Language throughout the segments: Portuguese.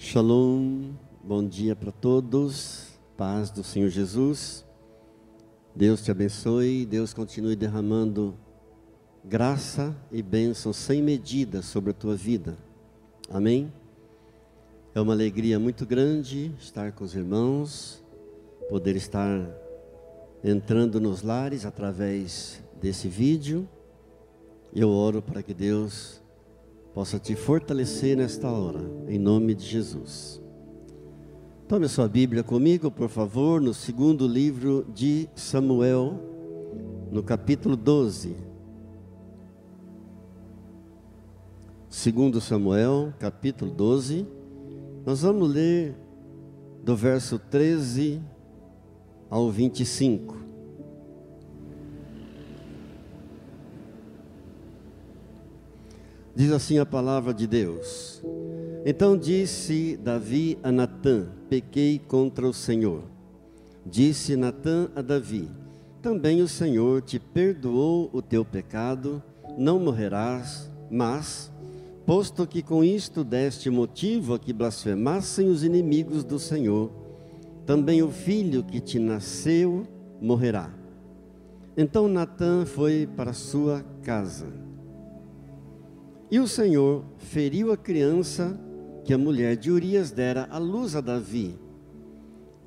Shalom, bom dia para todos, paz do Senhor Jesus. Deus te abençoe, Deus continue derramando graça e bênção sem medida sobre a tua vida. Amém? É uma alegria muito grande estar com os irmãos, poder estar entrando nos lares através desse vídeo. Eu oro para que Deus possa te fortalecer nesta hora, em nome de Jesus. Tome a sua Bíblia comigo, por favor, no segundo livro de Samuel, no capítulo 12. Segundo Samuel, capítulo 12. Nós vamos ler do verso 13 ao 25. Diz assim a palavra de Deus: Então disse Davi a Natã: Pequei contra o Senhor. Disse Natã a Davi: Também o Senhor te perdoou o teu pecado, não morrerás, mas, posto que com isto deste motivo a que blasfemassem os inimigos do Senhor, também o filho que te nasceu morrerá. Então Natã foi para sua casa. E o Senhor feriu a criança que a mulher de Urias dera à luz a Davi.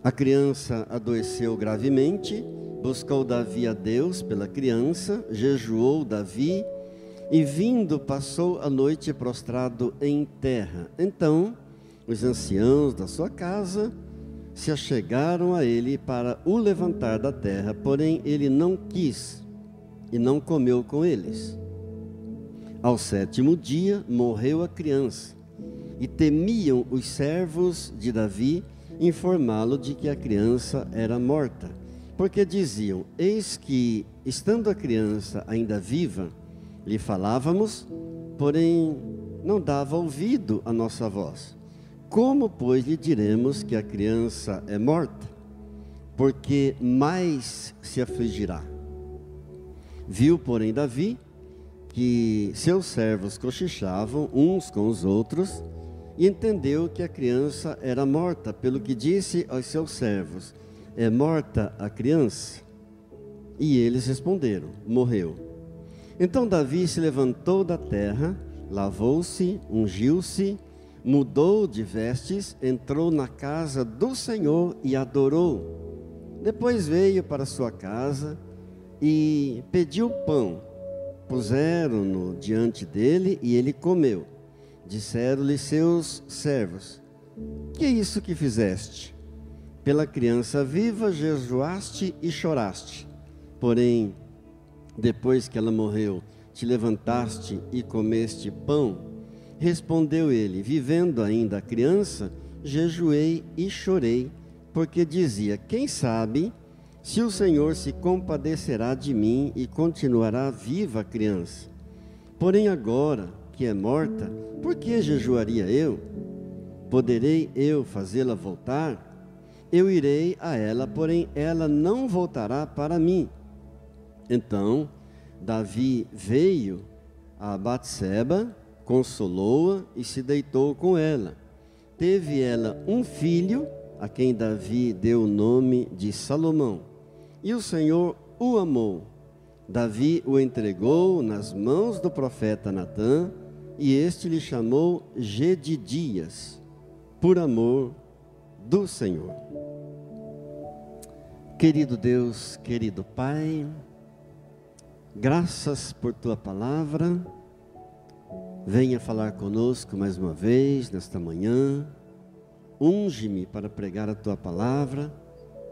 A criança adoeceu gravemente, buscou Davi a Deus pela criança, jejuou Davi, e vindo passou a noite prostrado em terra. Então os anciãos da sua casa se achegaram a ele para o levantar da terra, porém ele não quis e não comeu com eles. Ao 7º dia morreu a criança, e temiam os servos de Davi informá-lo de que a criança era morta, porque diziam: Eis que, estando a criança ainda viva, lhe falávamos, porém não dava ouvido à nossa voz. Como, pois, lhe diremos que a criança é morta? Porque mais se afligirá. Viu, porém, Davi que seus servos cochichavam uns com os outros, e entendeu que a criança era morta, pelo que disse aos seus servos: É morta a criança? E eles responderam: Morreu. Então Davi se levantou da terra, lavou-se, ungiu-se, mudou de vestes, entrou na casa do Senhor e adorou. Depois veio para sua casa e pediu pão. Puseram-no diante dele e ele comeu. Disseram-lhe seus servos: Que é isso que fizeste? Pela criança viva jejuaste e choraste. Porém, depois que ela morreu, te levantaste e comeste pão? Respondeu ele: Vivendo ainda a criança, jejuei e chorei, porque dizia: Quem sabe se o Senhor se compadecerá de mim e continuará viva a criança. Porém agora que é morta, por que jejuaria eu? Poderei eu fazê-la voltar? Eu irei a ela, porém ela não voltará para mim. Então Davi veio a Batseba, consolou-a e se deitou com ela. Teve ela um filho, a quem Davi deu o nome de Salomão. E o Senhor o amou. Davi o entregou nas mãos do profeta Natã, e este lhe chamou Gedidias, por amor do Senhor. Querido Deus, querido Pai, graças por tua palavra. Venha falar conosco mais uma vez nesta manhã. Unge-me para pregar a tua palavra,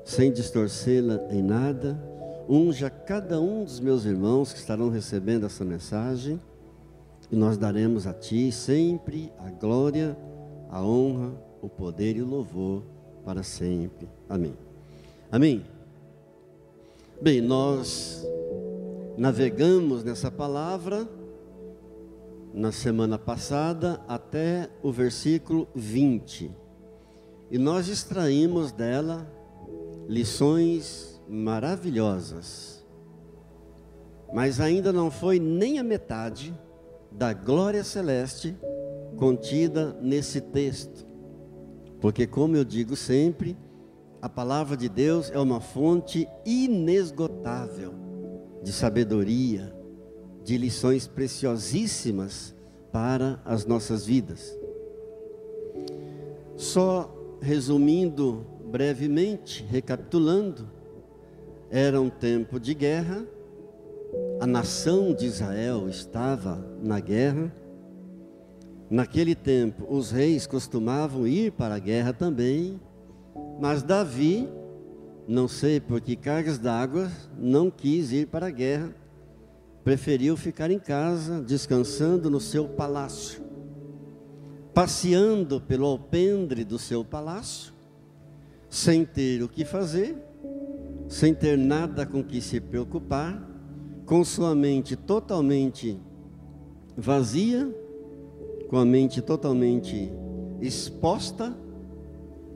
sem distorcê-la em nada. Unja cada um dos meus irmãos que estarão recebendo essa mensagem, e nós daremos a Ti sempre a glória, a honra, o poder e o louvor para sempre. Amém. Amém. Bem, nós navegamos nessa palavra na semana passada até o versículo 20, e nós extraímos dela lições maravilhosas, mas ainda não foi nem a metade da glória celeste contida nesse texto. Porque, como eu digo sempre, a palavra de Deus é uma fonte inesgotável de sabedoria, de lições preciosíssimas para as nossas vidas. Só resumindo brevemente, recapitulando, era um tempo de guerra, a nação de Israel estava na guerra. Naquele tempo, os reis costumavam ir para a guerra também, mas Davi, não sei por que cargas d'água, não quis ir para a guerra, preferiu ficar em casa, descansando no seu palácio, passeando pelo alpendre do seu palácio, sem ter o que fazer, sem ter nada com que se preocupar, com sua mente totalmente vazia, com a mente totalmente exposta,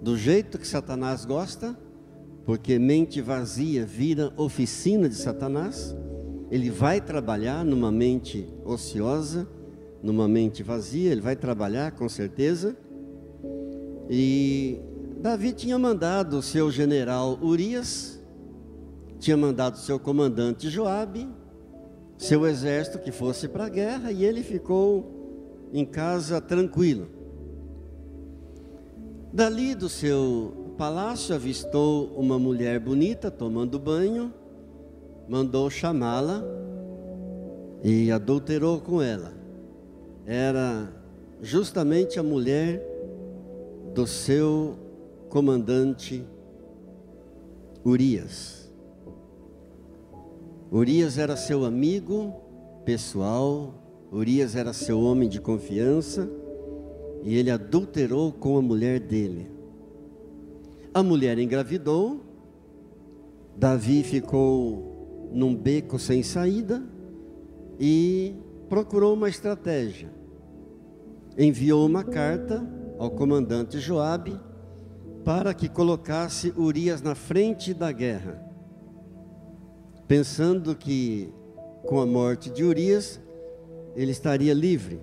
do jeito que Satanás gosta, porque mente vazia vira oficina de Satanás. Ele vai trabalhar numa mente ociosa, numa mente vazia, ele vai trabalhar com certeza. E Davi tinha mandado o seu general Urias, tinha mandado o seu comandante Joabe, seu exército que fosse para a guerra, e ele ficou em casa tranquilo. Dali do seu palácio avistou uma mulher bonita tomando banho, mandou chamá-la e adulterou com ela. Era justamente a mulher do seu comandante Urias. Urias era seu amigo pessoal, Urias era seu homem de confiança, e ele adulterou com a mulher dele. A mulher engravidou, Davi ficou num beco sem saída e procurou uma estratégia. Enviou uma carta ao comandante Joabe para que colocasse Urias na frente da guerra, pensando que com a morte de Urias ele estaria livre.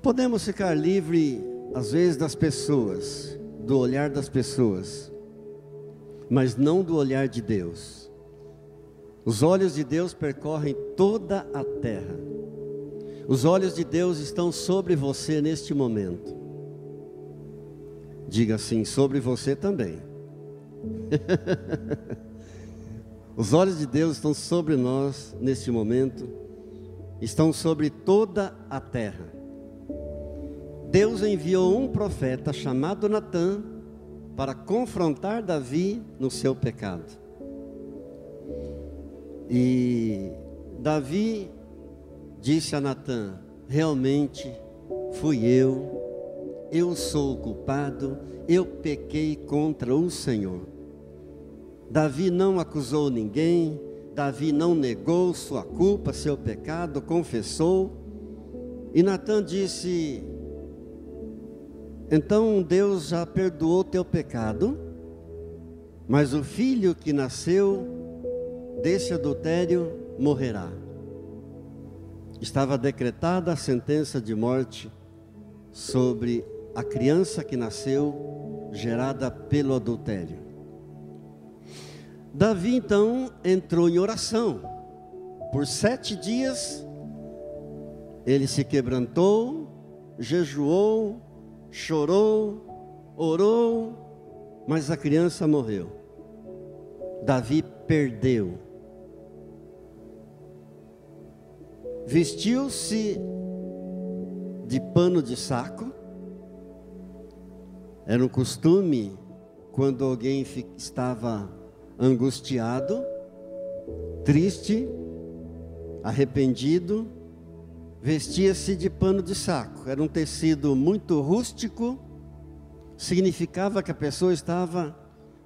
Podemos ficar livre às vezes das pessoas, do olhar das pessoas, mas não do olhar de Deus. Os olhos de Deus percorrem toda a terra. Os olhos de Deus estão sobre você neste momento. Diga assim: sobre você também. Os olhos de Deus estão sobre nós neste momento, estão sobre toda a terra. Deus enviou um profeta chamado Natã para confrontar Davi no seu pecado. E Davi disse a Natã: realmente fui eu sou o culpado, eu pequei contra o Senhor. Davi não acusou ninguém, Davi não negou sua culpa, seu pecado, confessou. E Natã disse: então Deus já perdoou teu pecado, mas o filho que nasceu desse adultério morrerá. Estava decretada a sentença de morte sobre a criança que nasceu gerada pelo adultério. Davi então entrou em oração. Por 7 dias ele se quebrantou, jejuou, chorou, orou, mas a criança morreu. Davi perdeu. Vestiu-se de pano de saco. Era um costume quando alguém estava angustiado, triste, arrependido, vestia-se de pano de saco. Era um tecido muito rústico, significava que a pessoa estava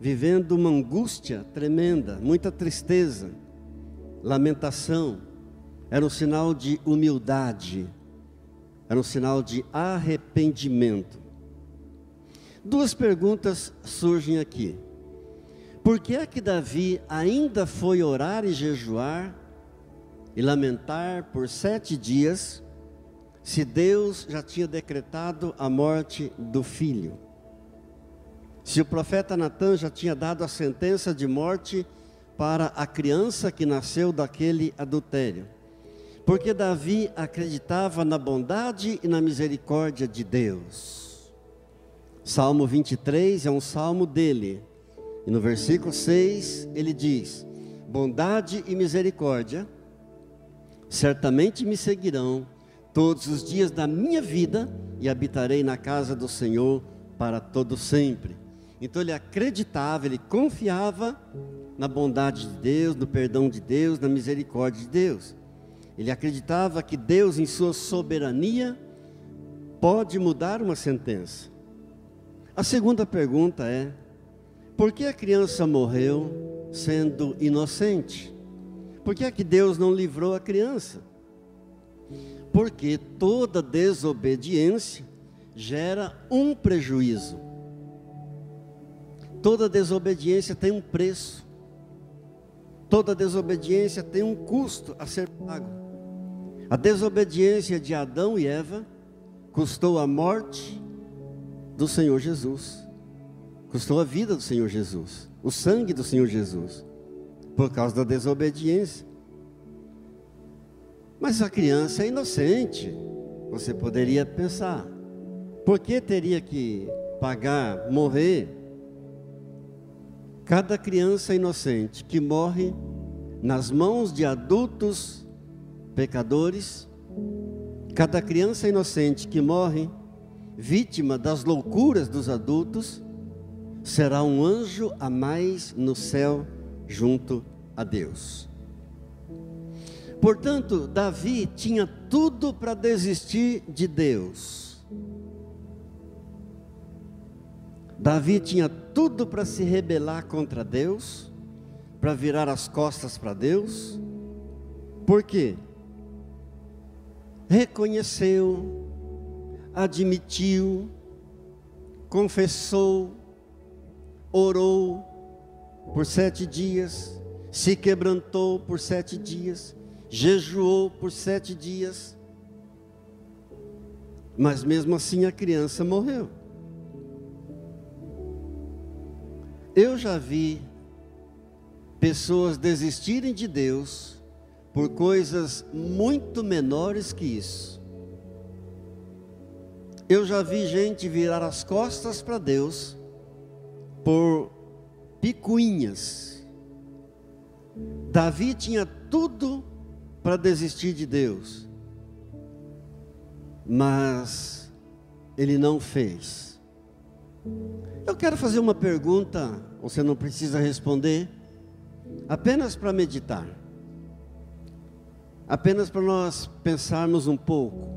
vivendo uma angústia tremenda, muita tristeza, lamentação. Era um sinal de humildade, era um sinal de arrependimento. 2 perguntas surgem aqui. Por que é que Davi ainda foi orar e jejuar e lamentar por 7 dias, se Deus já tinha decretado a morte do filho. Se o profeta Natã já tinha dado a sentença de morte para a criança que nasceu daquele adultério. Porque Davi acreditava na bondade e na misericórdia de Deus. Salmo 23 é um salmo dele. E no versículo 6 ele diz: bondade e misericórdia certamente me seguirão todos os dias da minha vida, e habitarei na casa do Senhor para todo sempre. Então ele acreditava, ele confiava na bondade de Deus, no perdão de Deus, na misericórdia de Deus. Ele acreditava que Deus, em sua soberania, pode mudar uma sentença. A segunda pergunta é: por que a criança morreu sendo inocente? Por que é que Deus não livrou a criança? Porque toda desobediência gera um prejuízo. Toda desobediência tem um preço. Toda desobediência tem um custo a ser pago. A desobediência de Adão e Eva custou a morte do Senhor Jesus. Custou a vida do Senhor Jesus, o sangue do Senhor Jesus, por causa da desobediência. Mas a criança é inocente. Você poderia pensar: por que teria que pagar, morrer? Cada criança inocente que morre nas mãos de adultos pecadores, cada criança inocente que morre vítima das loucuras dos adultos, será um anjo a mais no céu junto a Deus. Portanto, Davi tinha tudo para desistir de Deus. Davi tinha tudo para se rebelar contra Deus, para virar as costas para Deus. Por quê? Reconheceu, admitiu, confessou, orou por 7 dias, se quebrantou por 7 dias, jejuou por 7 dias, mas mesmo assim a criança morreu. Eu já vi pessoas desistirem de Deus por coisas muito menores que isso. Eu já vi gente virar as costas para Deus por picuinhas. Davi tinha tudo para desistir de Deus, mas ele não fez. Eu quero fazer uma pergunta, você não precisa responder, apenas para meditar, apenas para nós pensarmos um pouco.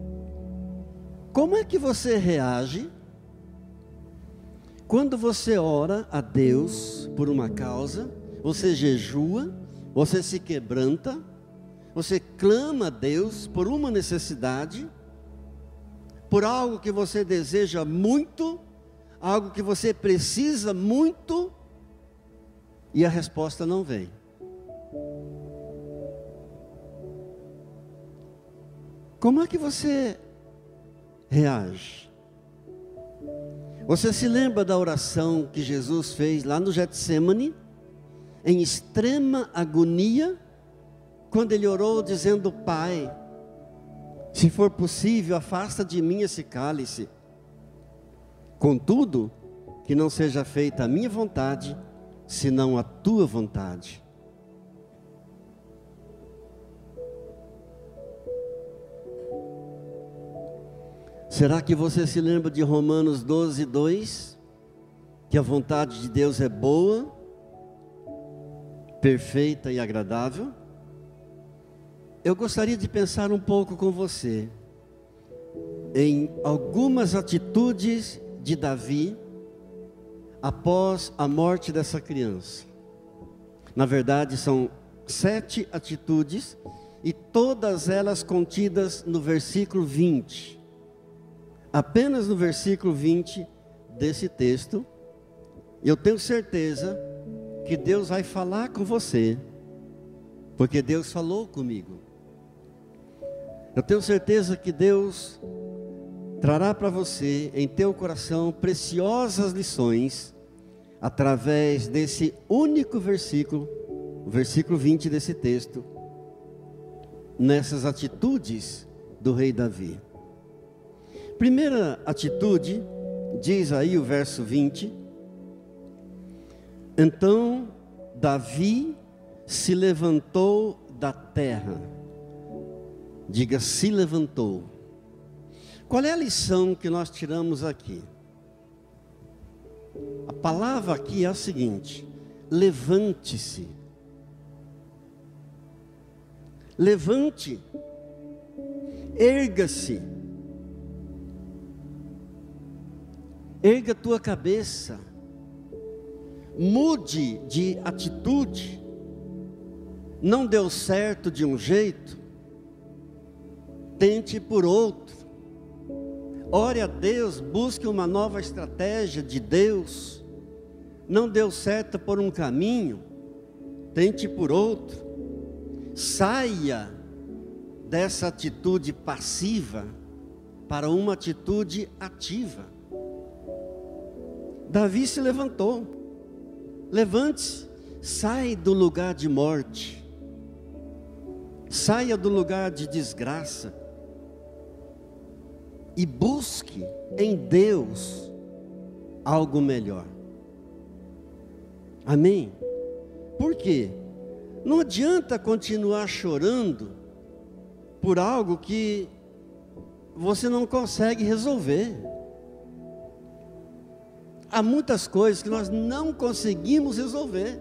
Como é que você reage quando você ora a Deus por uma causa, você jejua, você se quebranta, você clama a Deus por uma necessidade, por algo que você deseja muito, algo que você precisa muito, e a resposta não vem? Como é que você reage? Você se lembra da oração que Jesus fez lá no Getsêmani, em extrema agonia, quando ele orou dizendo: Pai, se for possível, afasta de mim esse cálice, contudo, que não seja feita a minha vontade, senão a tua vontade. Será que você se lembra de Romanos 12, 2? Que a vontade de Deus é boa, perfeita e agradável? Eu gostaria de pensar um pouco com você em algumas atitudes de Davi após a morte dessa criança. Na verdade, são 7 atitudes, e todas elas contidas no versículo 20. Apenas no versículo 20 desse texto, eu tenho certeza que Deus vai falar com você, porque Deus falou comigo. Eu tenho certeza que Deus trará para você, em teu coração, preciosas lições, através desse único versículo, o versículo 20 desse texto, nessas atitudes do rei Davi. Primeira atitude, diz aí o verso 20: então Davi se levantou da terra. Diga, se levantou. Qual é a lição que nós tiramos aqui? A palavra aqui é a seguinte: levante-se. Levante, erga-se, erga a tua cabeça, mude de atitude. Não deu certo de um jeito, tente por outro. Ore a Deus, busque uma nova estratégia de Deus. Não deu certo por um caminho, tente por outro. Saia dessa atitude passiva para uma atitude ativa. Davi se levantou. Levante-se, sai do lugar de morte, saia do lugar de desgraça e busque em Deus algo melhor. Amém? Por quê? Não adianta continuar chorando por algo que você não consegue resolver. Há muitas coisas que nós não conseguimos resolver.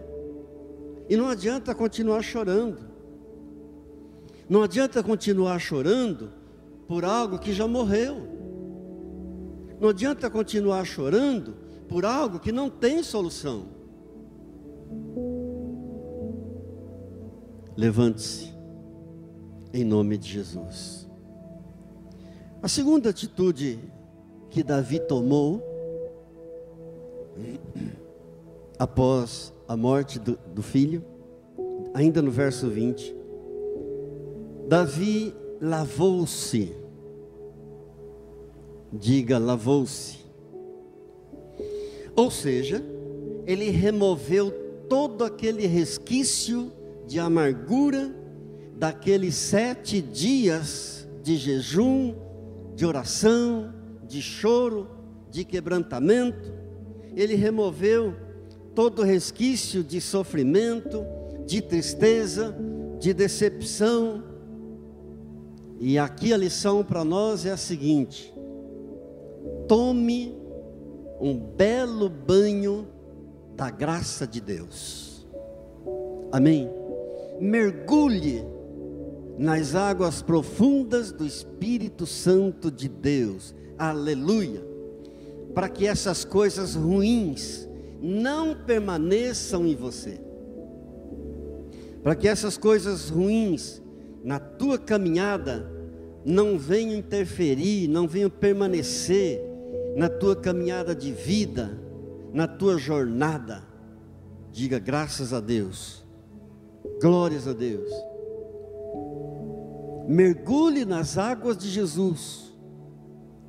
E não adianta continuar chorando. Não adianta continuar chorando por algo que já morreu. Não adianta continuar chorando por algo que não tem solução. Levante-se, em nome de Jesus. A segunda atitude que Davi tomou, após a morte do filho, ainda no verso 20, Davi lavou-se. Diga, lavou-se. Ou seja, ele removeu todo aquele resquício de amargura daqueles 7 dias de jejum, de oração, de choro, de quebrantamento. Ele removeu todo resquício de sofrimento, de tristeza, de decepção. E aqui a lição para nós é a seguinte: tome um belo banho da graça de Deus. Amém? Mergulhe nas águas profundas do Espírito Santo de Deus. Aleluia! Para que essas coisas ruins não permaneçam em você. Para que essas coisas ruins na tua caminhada não venham interferir, não venham permanecer na tua caminhada de vida, na tua jornada. Diga graças a Deus, glórias a Deus. Mergulhe nas águas de Jesus,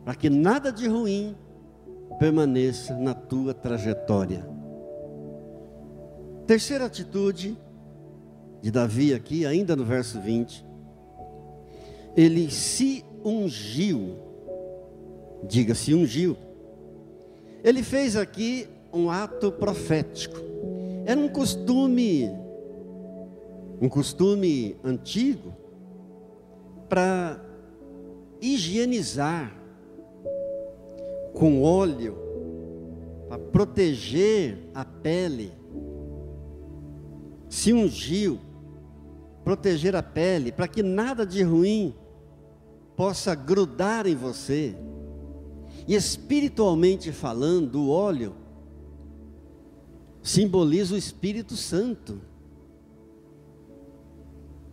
para que nada de ruim permaneça na tua trajetória. Terceira atitude de Davi aqui, ainda no verso 20, ele se ungiu. Diga, se ungiu. Ele fez aqui um ato profético. Era um costume antigo para higienizar com óleo, para proteger a pele. Se ungiu, proteger a pele, para que nada de ruim possa grudar em você. E espiritualmente falando, o óleo simboliza o Espírito Santo.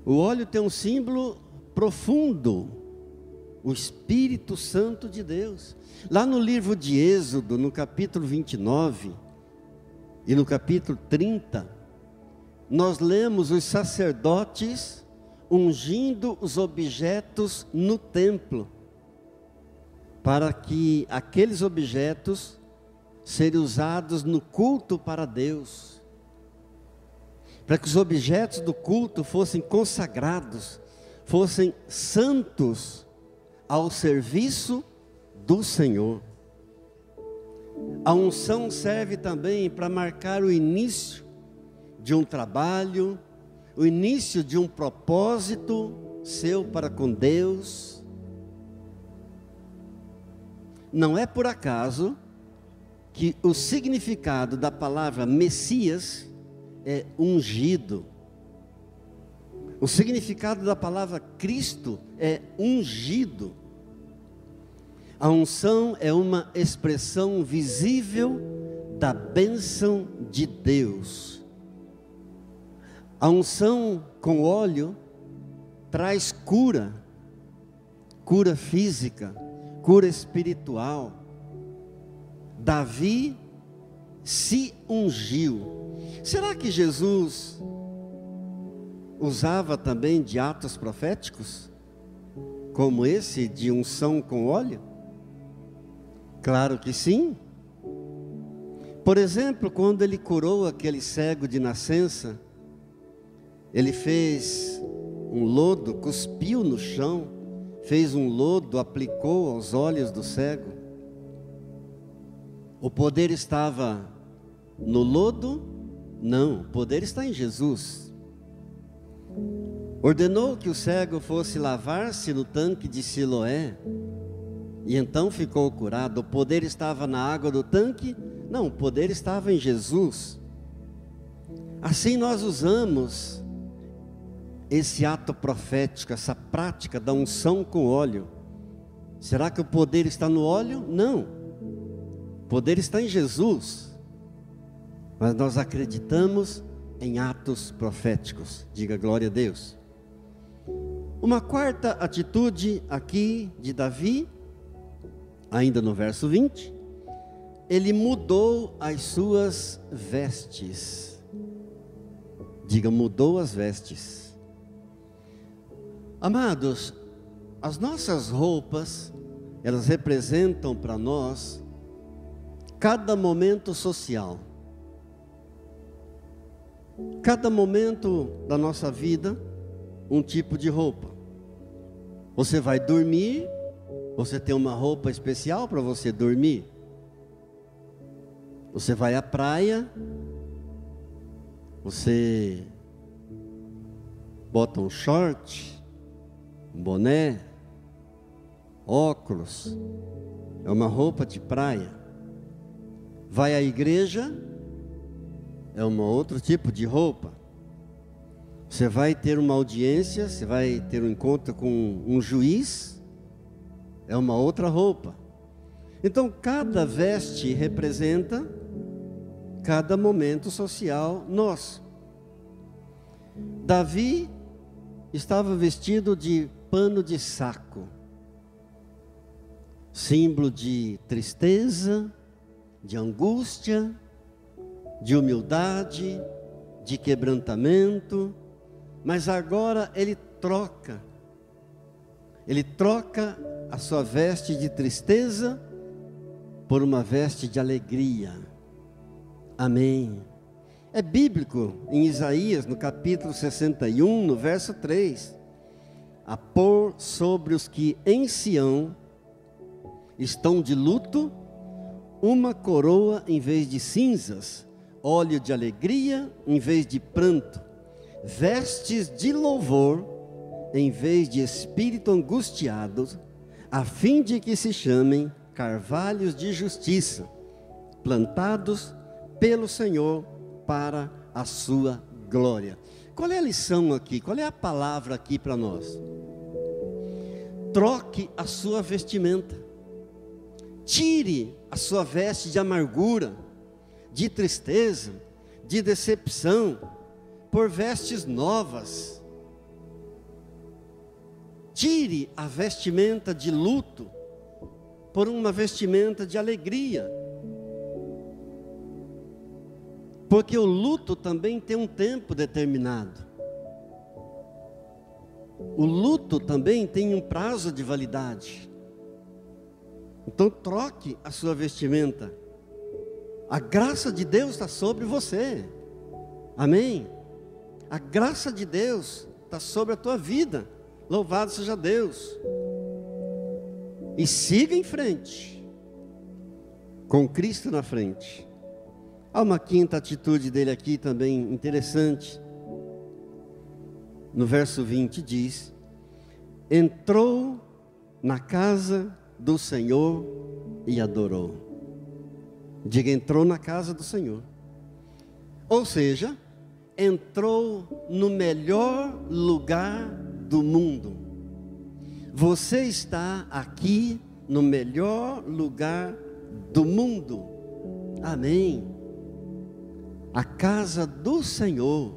O óleo tem um símbolo profundo, o Espírito Santo de Deus. Lá no livro de Êxodo, no capítulo 29 e no capítulo 30, nós lemos os sacerdotes ungindo os objetos no templo, para que aqueles objetos sejam usados no culto para Deus, para que os objetos do culto fossem consagrados, fossem santos ao serviço do Senhor. A unção serve também para marcar o início de um trabalho, o início de um propósito seu para com Deus. Não é por acaso que o significado da palavra Messias é ungido. O significado da palavra Cristo é ungido. A unção é uma expressão visível da bênção de Deus. A unção com óleo traz cura, cura física, cura espiritual. Davi se ungiu. Será que Jesus usava também de atos proféticos, como esse de unção com óleo? Claro que sim. Por exemplo, quando ele curou aquele cego de nascença, ele fez um lodo, cuspiu no chão, fez um lodo, aplicou aos olhos do cego. O poder estava no lodo? Não, o poder está em Jesus. Ordenou que o cego fosse lavar-se no tanque de Siloé, e então ficou curado. O poder estava na água do tanque? Não, o poder estava em Jesus. Assim nós usamos esse ato profético, essa prática da unção com óleo. Será que o poder está no óleo? Não, o poder está em Jesus. Mas nós acreditamos em atos proféticos. Diga glória a Deus. Uma quarta atitude aqui de Davi, ainda no verso 20, ele mudou as suas vestes. Diga, mudou as vestes. Amados, as nossas roupas, elas representam para nós cada momento social. Cada momento da nossa vida, um tipo de roupa. Você vai dormir, você tem uma roupa especial para você dormir. Você vai à praia, você bota um short, um boné, óculos, é uma roupa de praia. Vai à igreja, é um outro tipo de roupa. Você vai ter uma audiência, você vai ter um encontro com um juiz, é uma outra roupa. Então cada veste representa cada momento social nosso. Davi estava vestido de pano de saco, símbolo de tristeza, de angústia, de humildade, de quebrantamento. Mas agora ele troca a sua veste de tristeza por uma veste de alegria. Amém. É bíblico em Isaías, no capítulo 61, no verso 3. A pôr sobre os que em Sião estão de luto, uma coroa em vez de cinzas, óleo de alegria em vez de pranto, vestes de louvor em vez de espírito angustiado, a fim de que se chamem carvalhos de justiça, plantados pelo Senhor para a sua glória. Qual é a lição aqui? Qual é a palavra aqui para nós? Troque a sua vestimenta. Tire a sua veste de amargura, de tristeza, de decepção, por vestes novas. Tire a vestimenta de luto por uma vestimenta de alegria. Porque o luto também tem um tempo determinado. O luto também tem um prazo de validade. Então troque a sua vestimenta. A graça de Deus está sobre você. Amém? A graça de Deus está sobre a tua vida. Louvado seja Deus. E siga em frente, com Cristo na frente. Há uma quinta atitude dele aqui também interessante. No verso 20 diz: entrou na casa do Senhor e adorou. Diga, entrou na casa do Senhor. Ou seja, entrou no melhor lugar do mundo. Você está aqui no melhor lugar do mundo. Amém. A casa do Senhor.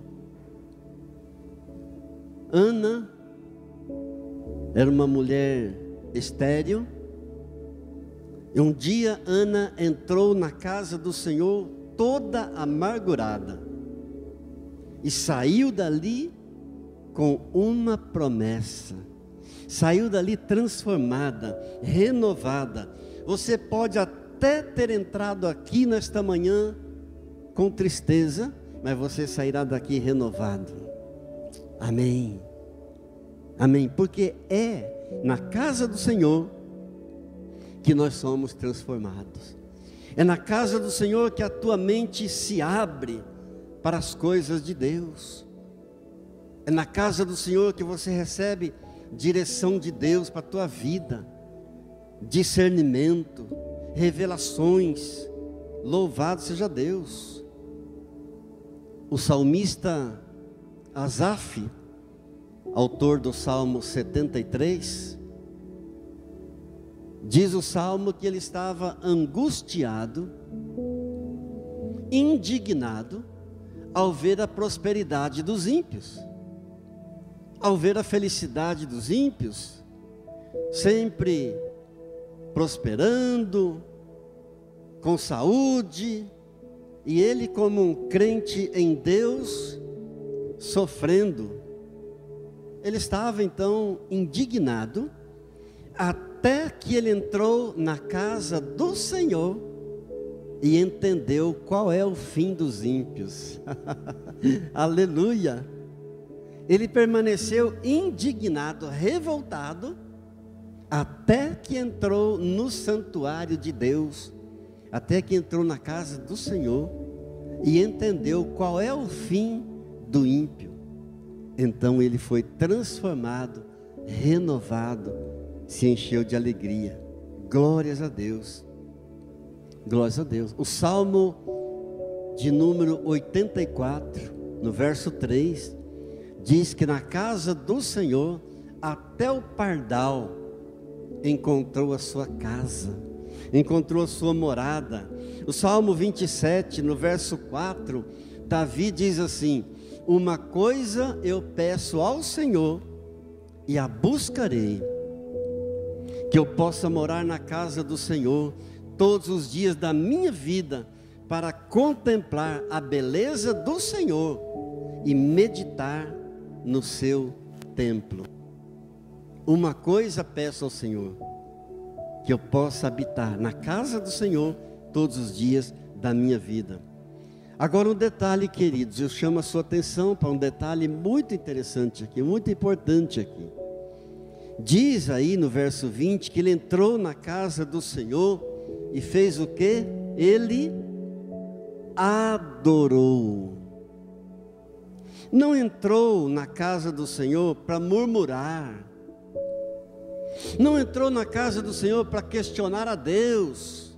Ana era uma mulher estéril. E um dia Ana entrou na casa do Senhor toda amargurada. E saiu dali com uma promessa. Saiu dali transformada, renovada. Você pode até ter entrado aqui nesta manhã com tristeza, mas você sairá daqui renovado. Amém. Amém. Porque é na casa do Senhor que nós somos transformados. É na casa do Senhor que a tua mente se abre para as coisas de Deus. É na casa do Senhor que você recebe direção de Deus para a tua vida, discernimento, revelações. Louvado seja Deus. O salmista Asaf, autor do Salmo 73, diz o salmo que ele estava angustiado, indignado, ao ver a prosperidade dos ímpios, ao ver a felicidade dos ímpios, sempre prosperando, com saúde, e ele, como um crente em Deus, sofrendo. Ele estava então indignado, até que ele entrou na casa do Senhor e entendeu qual é o fim dos ímpios. Aleluia! Ele permaneceu indignado, revoltado, até que entrou no santuário de Deus, até que entrou na casa do Senhor e entendeu qual é o fim do ímpio. Então ele foi transformado, renovado, se encheu de alegria. Glórias a Deus. Glórias a Deus. O Salmo de número 84, no verso 3, diz que na casa do Senhor até o pardal encontrou a sua casa, encontrou a sua morada. O Salmo 27, no verso 4, Davi diz assim: uma coisa eu peço ao Senhor e a buscarei, que eu possa morar na casa do Senhor todos os dias da minha vida, para contemplar a beleza do Senhor e meditar no seu templo. Uma coisa peço ao Senhor, que eu possa habitar na casa do Senhor todos os dias da minha vida. Agora um detalhe, queridos, eu chamo a sua atenção para um detalhe muito interessante aqui, muito importante aqui. Diz aí no verso 20 que ele entrou na casa do Senhor e fez o quê? Ele adorou. Não entrou na casa do Senhor para murmurar. Não entrou na casa do Senhor para questionar a Deus,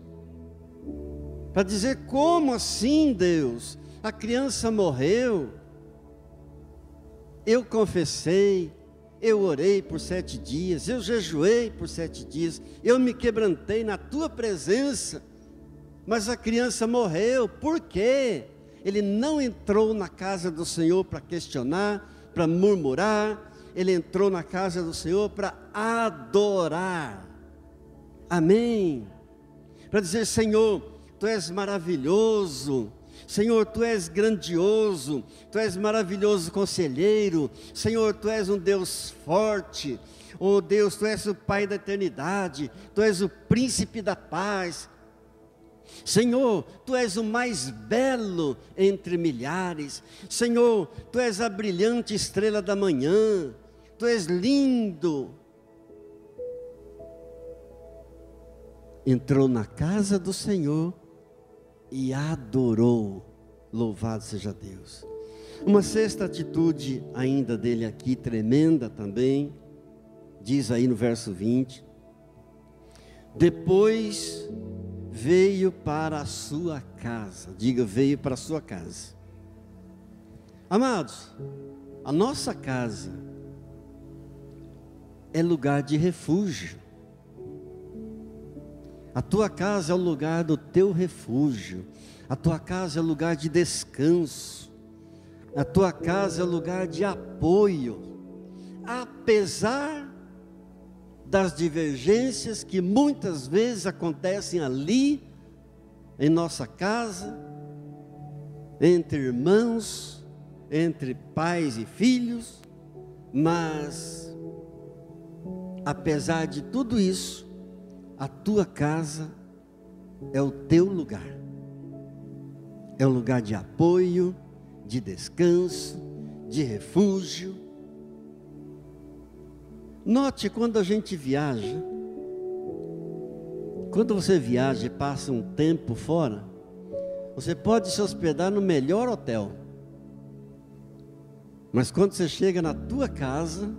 para dizer: como assim, Deus? A criança morreu, eu confessei, eu orei por 7 dias, eu jejuei por 7 dias, eu me quebrantei na tua presença, mas a criança morreu. Por quê? Ele não entrou na casa do Senhor para questionar, para murmurar. Ele entrou na casa do Senhor para adorar. Amém. Para dizer: Senhor, Tu és maravilhoso, Senhor, Tu és grandioso, Tu és maravilhoso conselheiro, Senhor, Tu és um Deus forte, oh Deus, Tu és o Pai da eternidade, Tu és o príncipe da paz. Senhor, Tu és o mais belo entre milhares, Senhor, Tu és a brilhante estrela da manhã, Tu és lindo. Entrou na casa do Senhor e adorou, louvado seja Deus. Uma sexta atitude ainda dele aqui, tremenda também, diz aí no verso 20, depois veio para a sua casa, diga, veio para a sua casa. Amados, a nossa casa é lugar de refúgio. A tua casa é o lugar do teu refúgio. A tua casa é o lugar de descanso. A tua casa é o lugar de apoio. Apesar das divergências que muitas vezes acontecem ali, em nossa casa, entre irmãos, entre pais e filhos, mas, apesar de tudo isso, a tua casa é o teu lugar. É um lugar de apoio, de descanso, de refúgio. Note, quando a gente viaja, quando você viaja e passa um tempo fora, você pode se hospedar no melhor hotel. Mas quando você chega na tua casa,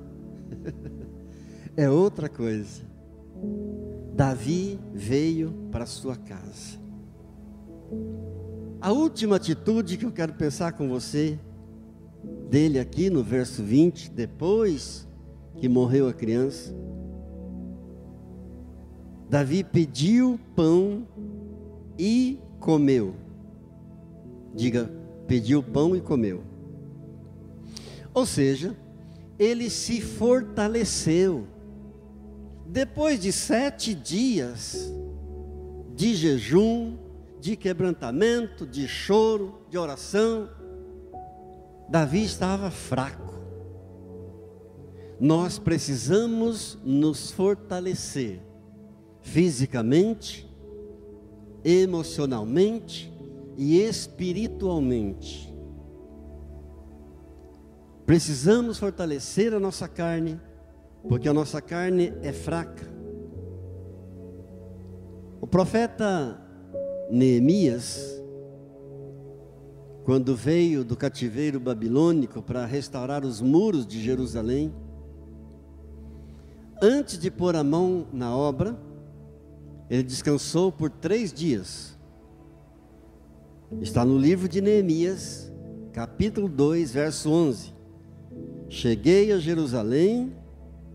é outra coisa. Davi veio para a sua casa. A última atitude que eu quero pensar com você, dele aqui no verso 20, depois que morreu a criança, Davi pediu pão e comeu. Diga, pediu pão e comeu. Ou seja, ele se fortaleceu. Depois de 7 dias de jejum, de quebrantamento, de choro, de oração, Davi estava fraco. Nós precisamos nos fortalecer fisicamente, emocionalmente e espiritualmente. Precisamos fortalecer a nossa carne, porque a nossa carne é fraca. O profeta Neemias, quando veio do cativeiro babilônico para restaurar os muros de Jerusalém, antes de pôr a mão na obra, ele descansou por 3 dias. Está no livro de Neemias, capítulo 2, verso 11. Cheguei a Jerusalém,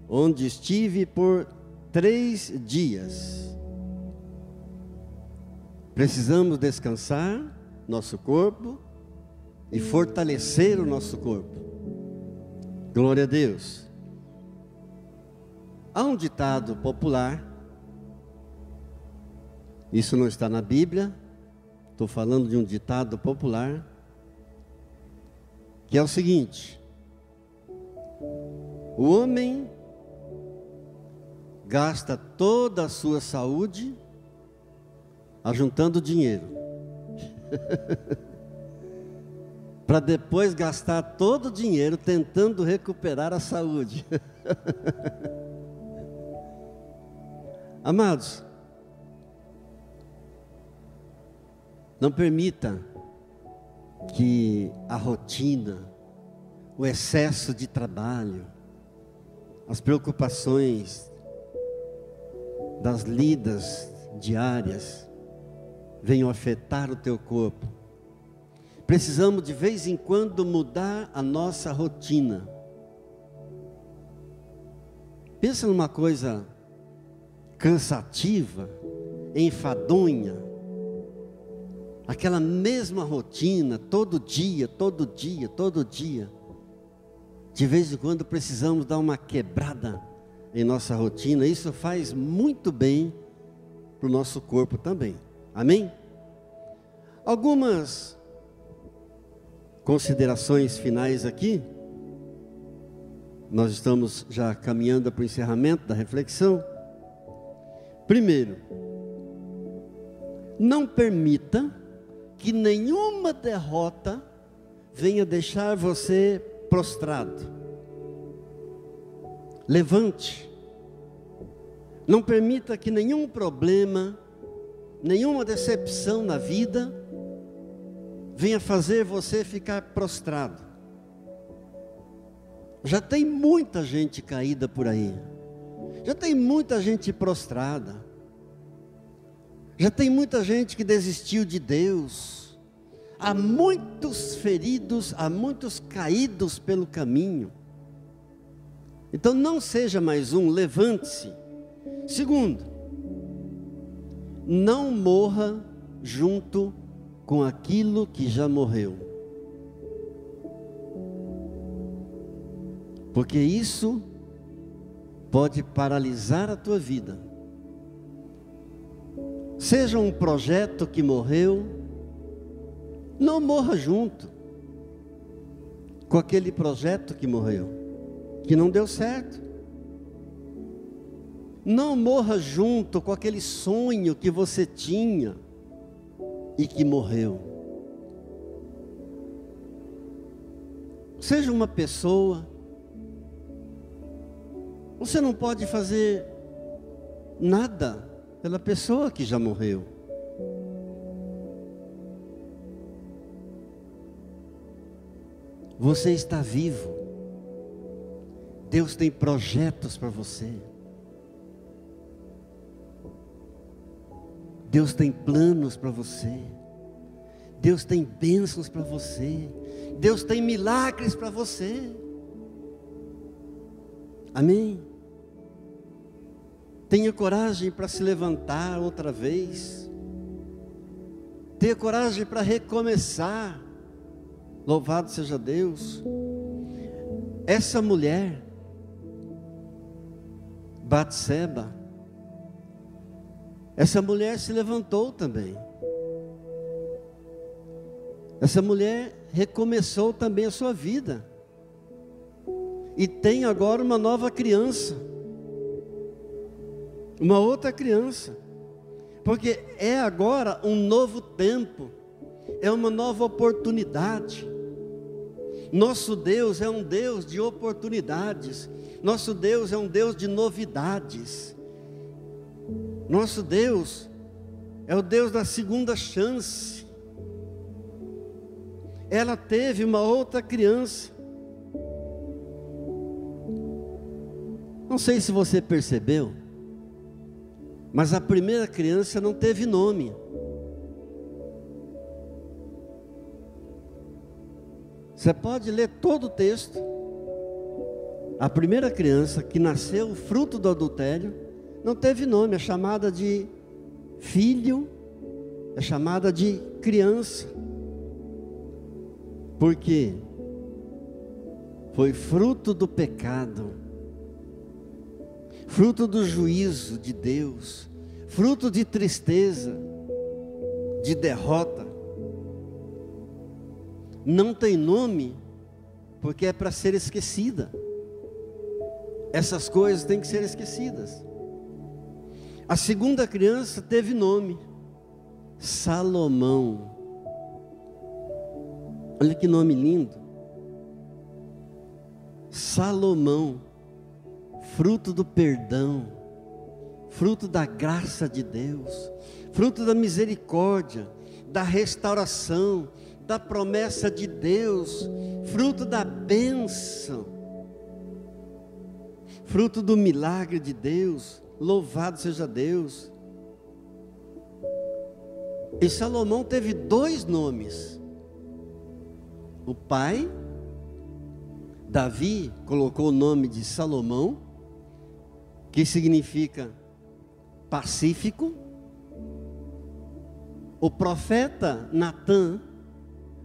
onde estive por 3 dias. Precisamos descansar nosso corpo e fortalecer o nosso corpo. Glória a Deus. Há um ditado popular, isso não está na Bíblia, estou falando de um ditado popular, que é o seguinte: o homem gasta toda a sua saúde ajuntando dinheiro, para depois gastar todo o dinheiro tentando recuperar a saúde. Amados, não permita que a rotina, o excesso de trabalho, as preocupações das lidas diárias venham afetar o teu corpo. Precisamos de vez em quando mudar a nossa rotina. Pensa numa coisa cansativa, enfadonha, aquela mesma rotina, todo dia. De vez em quando precisamos dar uma quebrada em nossa rotina. Isso faz muito bem para o nosso corpo também. Amém? Algumas considerações finais aqui. Nós estamos já caminhando para o encerramento da reflexão. Primeiro, não permita que nenhuma derrota venha deixar você prostrado. Levante. Não permita que nenhum problema, nenhuma decepção na vida venha fazer você ficar prostrado. Já tem muita gente caída por aí. Já tem muita gente prostrada. Já tem muita gente que desistiu de Deus. Há muitos feridos, há muitos caídos pelo caminho. Então não seja mais um, levante-se. Segundo, não morra junto com aquilo que já morreu. Porque isso pode paralisar a tua vida. Seja um projeto que morreu, não morra junto com aquele projeto que morreu, que não deu certo. Não morra junto com aquele sonho que você tinha e que morreu. Seja uma pessoa. Você não pode fazer nada pela pessoa que já morreu. Você está vivo. Deus tem projetos para você. Deus tem planos para você. Deus tem bênçãos para você. Deus tem milagres para você. Amém? Tenha coragem para se levantar outra vez. Tenha coragem para recomeçar. Louvado seja Deus. Essa mulher, Batseba, essa mulher se levantou também. Essa mulher recomeçou também a sua vida. E tem agora uma nova criança. Uma outra criança. Porque é agora um novo tempo. É uma nova oportunidade. Nosso Deus é um Deus de oportunidades. Nosso Deus é um Deus de novidades. Nosso Deus é o Deus da segunda chance. Ela teve uma outra criança. Não sei se você percebeu, mas a primeira criança não teve nome. Você pode ler todo o texto. A primeira criança que nasceu fruto do adultério não teve nome, é chamada de filho, é chamada de criança. Por quê? Foi fruto do pecado, fruto do juízo de Deus, fruto de tristeza, de derrota. Não tem nome, porque é para ser esquecida. Essas coisas têm que ser esquecidas. A segunda criança teve nome, Salomão. Olha que nome lindo. Salomão, fruto do perdão, fruto da graça de Deus, fruto da misericórdia, da restauração, da promessa de Deus, fruto da bênção, fruto do milagre de Deus. Louvado seja Deus. E Salomão teve 2 nomes. O pai, Davi, colocou o nome de Salomão, que significa pacífico. O profeta Natã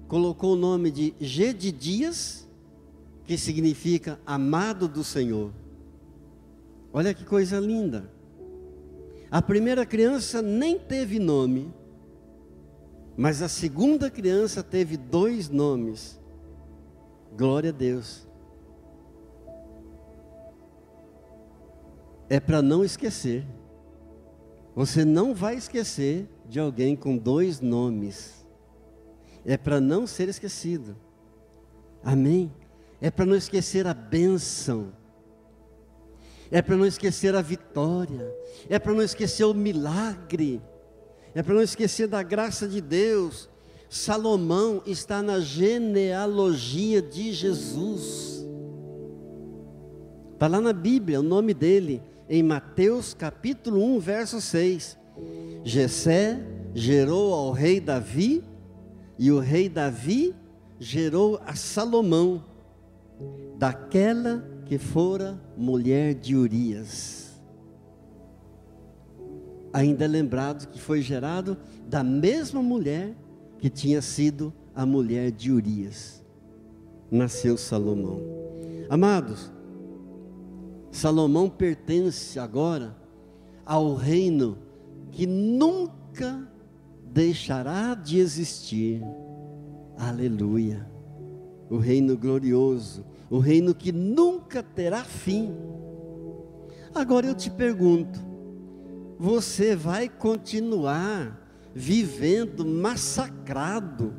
colocou o nome de Gedidias, que significa amado do Senhor. Olha que coisa linda. A primeira criança nem teve nome, mas a segunda criança teve 2 nomes. Glória a Deus. É para não esquecer. Você não vai esquecer de alguém com 2 nomes. É para não ser esquecido. Amém? É para não esquecer a bênção. É para não esquecer a vitória. É para não esquecer o milagre. É para não esquecer da graça de Deus. Salomão está na genealogia de Jesus. Está lá na Bíblia o nome dele, em Mateus capítulo 1, verso 6. Jessé gerou ao rei Davi, e o rei Davi gerou a Salomão, daquela que fora mulher de Urias. Ainda é lembrado que foi gerado da mesma mulher que tinha sido a mulher de Urias. Nasceu Salomão. Amados, Salomão pertence agora ao reino que nunca deixará de existir. Aleluia. O reino glorioso, o reino que nunca terá fim. Agora eu te pergunto, você vai continuar vivendo massacrado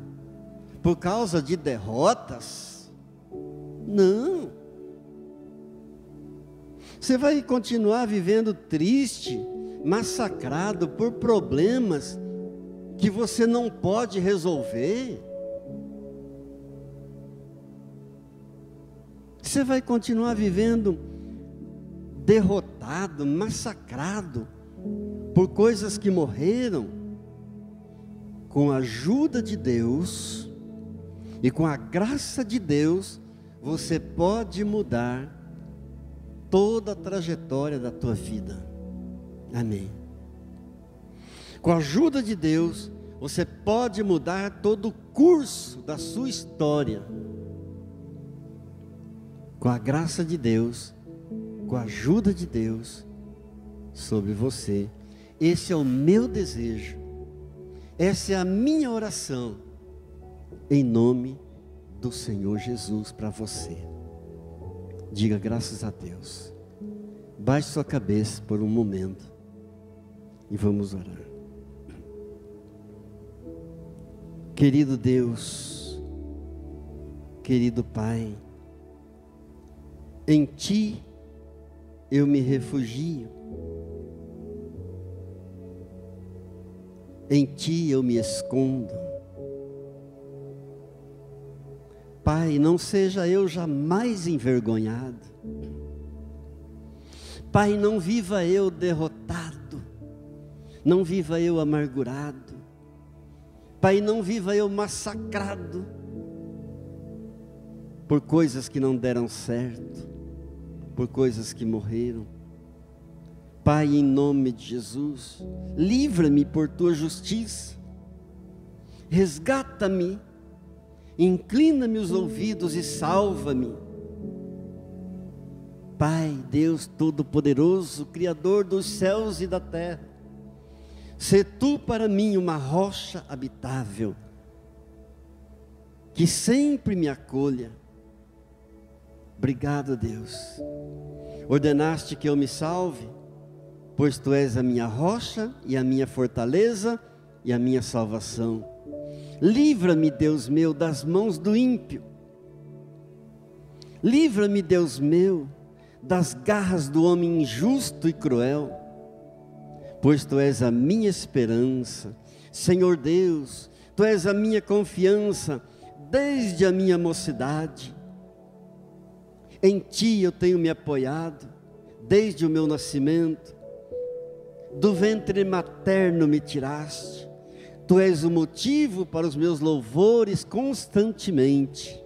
por causa de derrotas? Não. Você vai continuar vivendo triste, massacrado por problemas que você não pode resolver? Você vai continuar vivendo derrotado, massacrado por coisas que morreram? Com a ajuda de Deus e com a graça de Deus, você pode mudar toda a trajetória da tua vida. Amém. Com a ajuda de Deus, você pode mudar todo o curso da sua história. Com a graça de Deus, com a ajuda de Deus sobre você. Esse é o meu desejo. Essa é a minha oração, em nome do Senhor Jesus para você. Diga graças a Deus. Baixe sua cabeça por um momento e vamos orar. Querido Deus, querido Pai, em Ti eu me refugio. Em Ti eu me escondo. Pai, não seja eu jamais envergonhado. Pai, não viva eu derrotado. Não viva eu amargurado. Pai, não viva eu massacrado por coisas que não deram certo, por coisas que morreram. Pai, em nome de Jesus, livra-me por Tua justiça, resgata-me, inclina-me os ouvidos e salva-me. Pai, Deus Todo-Poderoso, Criador dos céus e da terra, sê Tu para mim uma rocha habitável, que sempre me acolha. Obrigado, Deus. Ordenaste que eu me salve, pois Tu és a minha rocha e a minha fortaleza e a minha salvação. Livra-me, Deus meu, das mãos do ímpio. Livra-me, Deus meu, das garras do homem injusto e cruel, pois Tu és a minha esperança. Senhor Deus, Tu és a minha confiança desde a minha mocidade. Em Ti eu tenho me apoiado desde o meu nascimento. Do ventre materno me tiraste. Tu és o motivo para os meus louvores constantemente.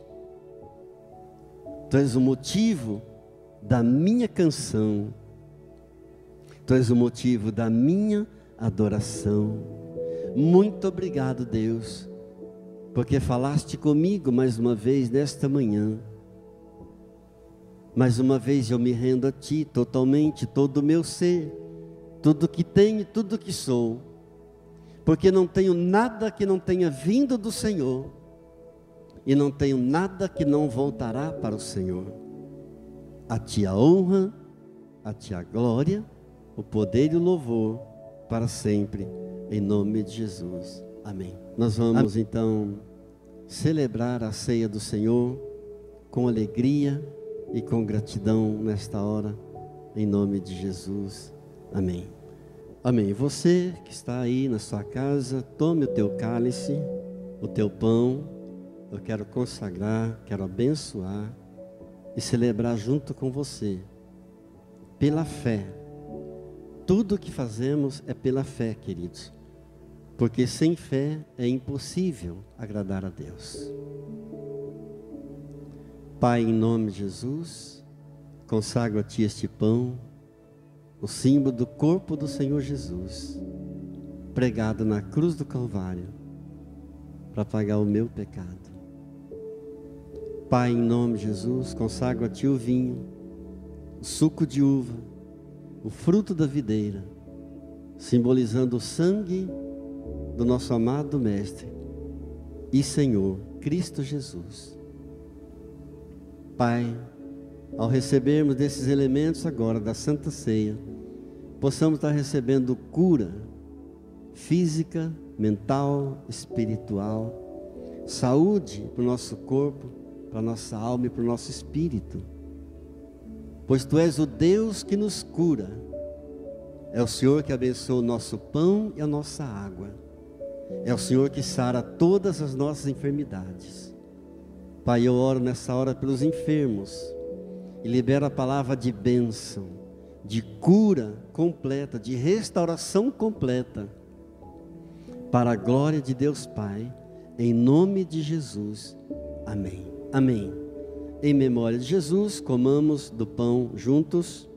Tu és o motivo da minha canção. Tu és o motivo da minha adoração. Muito obrigado, Deus, porque falaste comigo mais uma vez nesta manhã. Mais uma vez eu me rendo a Ti totalmente, todo o meu ser, tudo que tenho e tudo que sou, porque não tenho nada que não tenha vindo do Senhor. e não tenho nada que não voltará para o Senhor. A Ti a honra, a Ti a glória, o poder e o louvor para sempre, em nome de Jesus. Amém. Nós vamos então celebrar a ceia do Senhor com alegria e com gratidão nesta hora, em nome de Jesus. Amém. Amém. Você que está aí na sua casa, tome o teu cálice, o teu pão. Eu quero consagrar, quero abençoar e celebrar junto com você, pela fé. Tudo o que fazemos é pela fé, queridos, porque sem fé é impossível agradar a Deus. Pai, em nome de Jesus, consagro a Ti este pão, o símbolo do corpo do Senhor Jesus, pregado na cruz do Calvário, para pagar o meu pecado. Pai, em nome de Jesus, consagro a Ti o vinho, o suco de uva, o fruto da videira, simbolizando o sangue do nosso amado Mestre e Senhor, Cristo Jesus. Pai, ao recebermos desses elementos agora da Santa Ceia, possamos estar recebendo cura física, mental, espiritual, saúde para o nosso corpo, para a nossa alma e para o nosso espírito. Pois Tu és o Deus que nos cura. É o Senhor que abençoa o nosso pão e a nossa água. É o Senhor que sara todas as nossas enfermidades. Pai, eu oro nessa hora pelos enfermos e libero a palavra de bênção, de cura completa, de restauração completa, para a glória de Deus Pai, em nome de Jesus. Amém. Amém. Em memória de Jesus, comamos do pão juntos.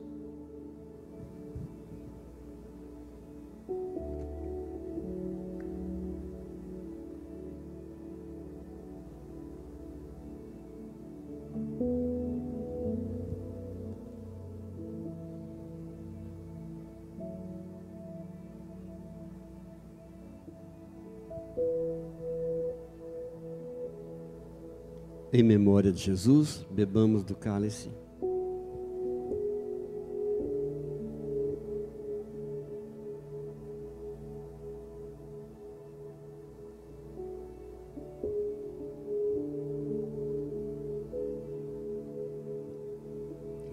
Em memória de Jesus, bebamos do cálice.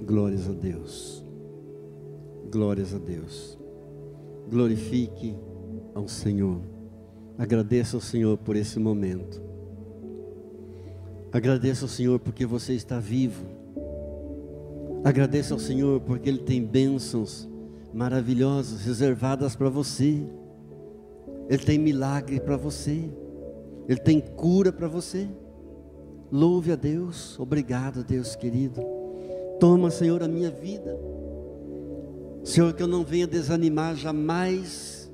Glórias a Deus. Glórias a Deus. Glorifique ao Senhor. Agradeça ao Senhor por esse momento. Agradeça ao Senhor porque você está vivo. Agradeça ao Senhor porque Ele tem bênçãos maravilhosas reservadas para você. Ele tem milagre para você. Ele tem cura para você. Louve a Deus. Obrigado, Deus querido. Toma, Senhor, a minha vida. Senhor, que eu não venha desanimar jamais.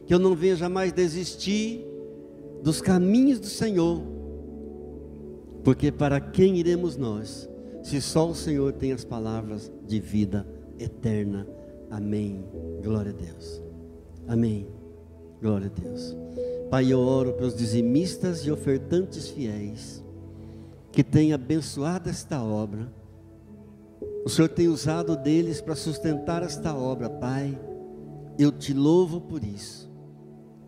Que eu não venha jamais desistir dos caminhos do Senhor. Porque para quem iremos nós, se só o Senhor tem as palavras de vida eterna? Amém. Glória a Deus. Amém. Glória a Deus. Pai, eu oro pelos dizimistas e ofertantes fiéis, que têm abençoado esta obra. O Senhor tem usado deles para sustentar esta obra, Pai. Eu Te louvo por isso.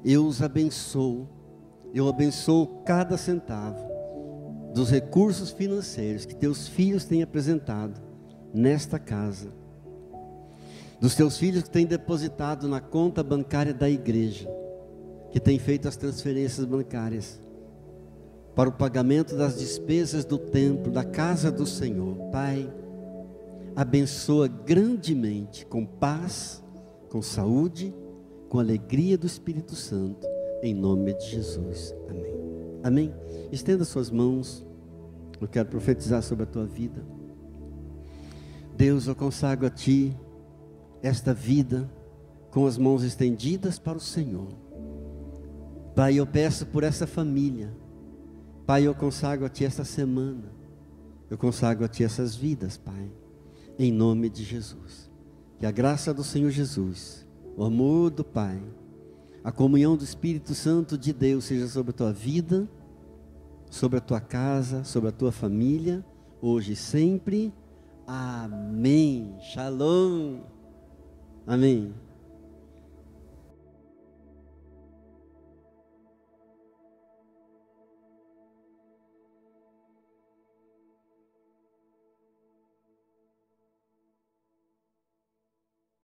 Eu os abençoo. Eu abençoo cada centavo dos recursos financeiros que Teus filhos têm apresentado nesta casa, dos Teus filhos que têm depositado na conta bancária da igreja, que têm feito as transferências bancárias para o pagamento das despesas do templo, da casa do Senhor. Pai, abençoa grandemente, com paz, com saúde, com alegria do Espírito Santo, em nome de Jesus. Amém. Amém. Estenda suas mãos. Eu quero profetizar sobre a tua vida. Deus, eu consagro a Ti esta vida com as mãos estendidas para o Senhor. Pai, eu peço por essa família. Pai, eu consagro a Ti esta semana. Eu consagro a Ti essas vidas, Pai, em nome de Jesus. Que a graça do Senhor Jesus, o amor do Pai, a comunhão do Espírito Santo de Deus seja sobre a tua vida, sobre a tua casa, sobre a tua família, hoje e sempre. Amém. Shalom. Amém.